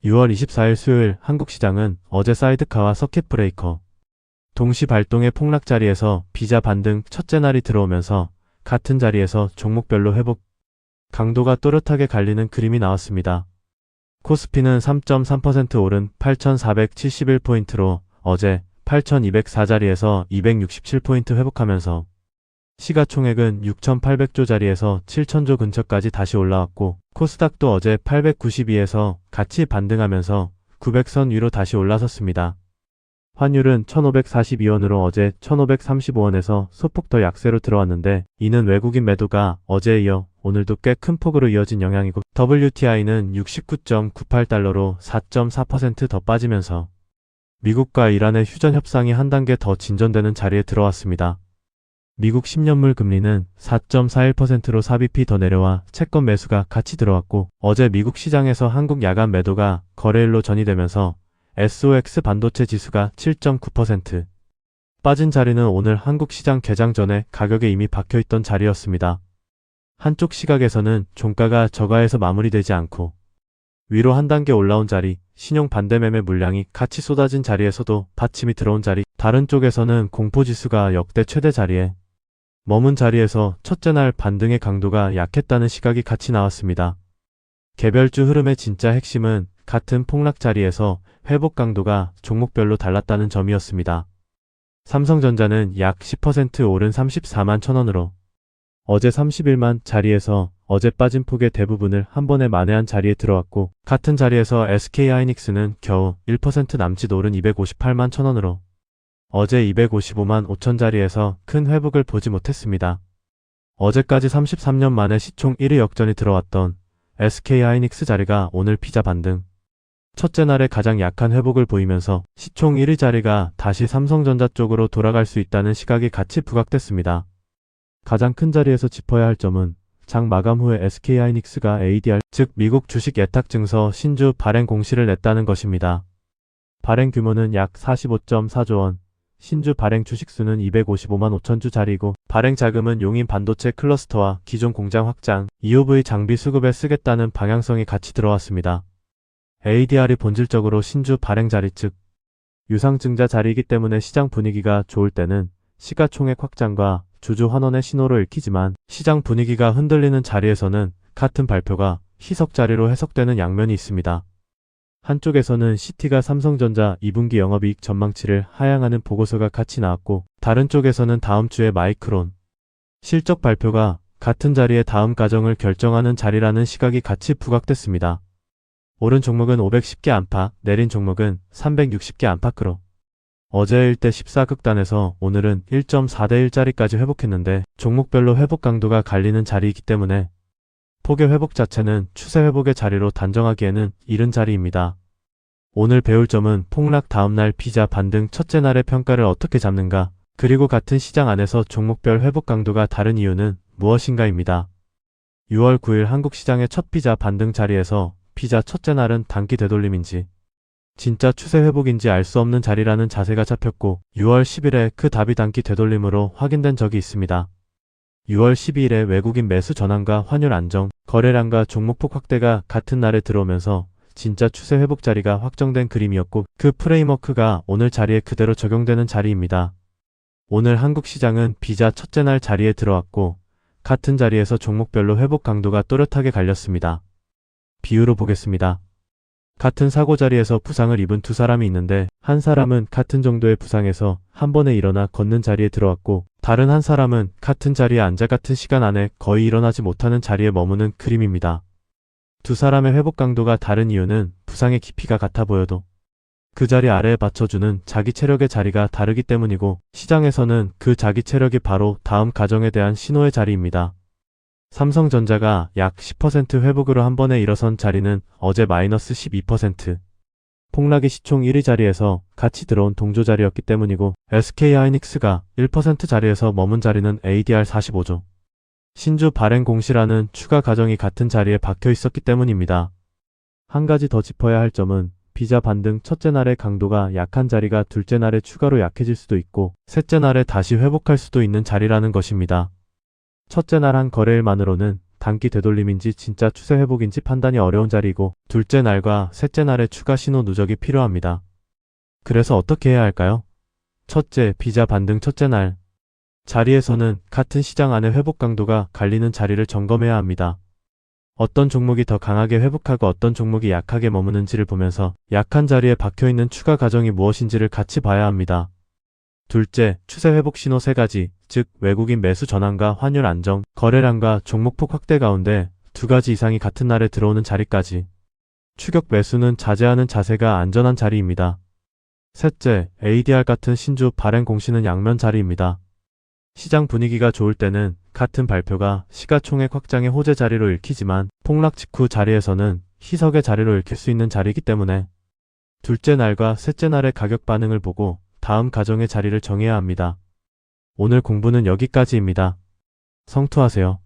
6월 24일 수요일 한국시장은 어제 사이드카와 서킷 브레이커, 동시 발동의 폭락 자리에서 비자 반등 첫째 날이 들어오면서 같은 자리에서 종목별로 회복 강도가 또렷하게 갈리는 그림이 나왔습니다. 코스피는 3.3% 오른 8,471포인트로 어제 8,204 자리에서 267포인트 회복하면서 시가총액은 6,800조 자리에서 7,000조 근처까지 다시 올라왔고, 코스닥도 어제 892에서 같이 반등하면서 900선 위로 다시 올라섰습니다. 환율은 1,542원으로 어제 1,535원에서 소폭 더 약세로 들어왔는데, 이는 외국인 매도가 어제에 이어 오늘도 꽤 큰 폭으로 이어진 영향이고, WTI는 69.98달러로 4.4% 더 빠지면서 미국과 이란의 휴전 협상이 한 단계 더 진전되는 자리에 들어왔습니다. 미국 10년물 금리는 4.41%로 4bp 더 내려와 채권 매수가 같이 들어왔고, 어제 미국 시장에서 한국 야간 매도가 거래일로 전이되면서 SOX 반도체 지수가 7.9% 빠진 자리는 오늘 한국 시장 개장 전에 가격에 이미 박혀있던 자리였습니다. 한쪽 시각에서는 종가가 저가에서 마무리되지 않고 위로 한 단계 올라온 자리, 신용 반대매매 물량이 같이 쏟아진 자리에서도 받침이 들어온 자리, 다른 쪽에서는 공포지수가 역대 최대 자리에 머문 자리에서 첫째 날 반등의 강도가 약했다는 시각이 같이 나왔습니다. 개별주 흐름의 진짜 핵심은 같은 폭락 자리에서 회복 강도가 종목별로 달랐다는 점이었습니다. 삼성전자는 약 10% 오른 34만 1,000원으로 어제 31만 자리에서 어제 빠진 폭의 대부분을 한 번에 만회한 자리에 들어왔고, 같은 자리에서 SK하이닉스는 겨우 1% 남짓 오른 258만 1,000원으로 어제 255만 5천 자리에서 큰 회복을 보지 못했습니다. 어제까지 33년 만에 시총 1위 역전이 들어왔던 SK하이닉스 자리가 오늘 비자 반등 첫째 날에 가장 약한 회복을 보이면서 시총 1위 자리가 다시 삼성전자 쪽으로 돌아갈 수 있다는 시각이 같이 부각됐습니다. 가장 큰 자리에서 짚어야 할 점은 장 마감 후에 SK하이닉스가 ADR, 즉 미국 주식 예탁 증서 신주 발행 공시를 냈다는 것입니다. 발행 규모는 약 45.4조 원, 신주 발행 주식수는 255만 5천 주 자리이고, 발행 자금은 용인 반도체 클러스터와 기존 공장 확장, EOV 장비 수급에 쓰겠다는 방향성이 같이 들어왔습니다. ADR이 본질적으로 신주 발행 자리, 즉 유상증자 자리이기 때문에 시장 분위기가 좋을 때는 시가총액 확장과 주주 환원의 신호로 읽히지만, 시장 분위기가 흔들리는 자리에서는 같은 발표가 희석 자리로 해석되는 양면이 있습니다. 한쪽에서는 CT가 삼성전자 2분기 영업이익 전망치를 하향하는 보고서가 같이 나왔고, 다른 쪽에서는 다음 주에 마이크론 실적 발표가 같은 자리에 다음 과정을 결정하는 자리라는 시각이 같이 부각됐습니다. 오른 종목은 510개 안팎, 내린 종목은 360개 안팎으로 어제 1대 14극단에서 오늘은 1.4대 1자리까지 회복했는데, 종목별로 회복 강도가 갈리는 자리이기 때문에 폭의 회복 자체는 추세 회복의 자리로 단정하기에는 이른 자리입니다. 오늘 배울 점은 폭락 다음날 비자 반등 첫째 날의 평가를 어떻게 잡는가, 그리고 같은 시장 안에서 종목별 회복 강도가 다른 이유는 무엇인가입니다. 6월 9일 한국 시장의 첫 비자 반등 자리에서 비자 첫째 날은 단기 되돌림인지 진짜 추세 회복인지 알 수 없는 자리라는 자세가 잡혔고, 6월 10일에 그 답이 단기 되돌림으로 확인된 적이 있습니다. 6월 12일에 외국인 매수 전환과 환율 안정, 거래량과 종목폭 확대가 같은 날에 들어오면서 진짜 추세 회복 자리가 확정된 그림이었고, 그 프레임워크가 오늘 자리에 그대로 적용되는 자리입니다. 오늘 한국 시장은 비자 첫째 날 자리에 들어왔고, 같은 자리에서 종목별로 회복 강도가 또렷하게 갈렸습니다. 비유로 보겠습니다. 같은 사고 자리에서 부상을 입은 두 사람이 있는데, 한 사람은 같은 정도의 부상에서 한 번에 일어나 걷는 자리에 들어왔고, 다른 한 사람은 같은 자리에 앉아 같은 시간 안에 거의 일어나지 못하는 자리에 머무는 그림입니다. 두 사람의 회복 강도가 다른 이유는 부상의 깊이가 같아 보여도 그 자리 아래에 받쳐주는 자기 체력의 자리가 다르기 때문이고, 시장에서는 그 자기 체력이 바로 다음 가정에 대한 신호의 자리입니다. 삼성전자가 약 10% 회복으로 한 번에 일어선 자리는 어제 마이너스 12%, 폭락이 시총 1위 자리에서 같이 들어온 동조 자리였기 때문이고, SK하이닉스가 1% 자리에서 머문 자리는 ADR 45조, 신주 발행 공시라는 추가 과정이 같은 자리에 박혀 있었기 때문입니다. 한 가지 더 짚어야 할 점은 비자 반등 첫째 날의 강도가 약한 자리가 둘째 날에 추가로 약해질 수도 있고, 셋째 날에 다시 회복할 수도 있는 자리라는 것입니다. 첫째 날 한 거래일만으로는 단기 되돌림인지 진짜 추세 회복인지 판단이 어려운 자리이고 둘째 날과 셋째 날의 추가 신호 누적이 필요합니다. 그래서 어떻게 해야 할까요? 첫째, 비자 반등 첫째 날. 자리에서는 같은 시장 안의 회복 강도가 갈리는 자리를 점검해야 합니다. 어떤 종목이 더 강하게 회복하고 어떤 종목이 약하게 머무는지를 보면서 약한 자리에 박혀있는 추가 과정이 무엇인지를 같이 봐야 합니다. 둘째, 추세 회복 신호 3가지, 즉 외국인 매수 전환과 환율 안정, 거래량과 종목폭 확대 가운데 2가지 이상이 같은 날에 들어오는 자리까지. 추격 매수는 자제하는 자세가 안전한 자리입니다. 셋째, ADR 같은 신주 발행 공시는 양면 자리입니다. 시장 분위기가 좋을 때는 같은 발표가 시가총액 확장의 호재 자리로 읽히지만 폭락 직후 자리에서는 희석의 자리로 읽힐 수 있는 자리이기 때문에 둘째 날과 셋째 날의 가격 반응을 보고 다음 가정의 자리를 정해야 합니다. 오늘 공부는 여기까지입니다. 성투하세요.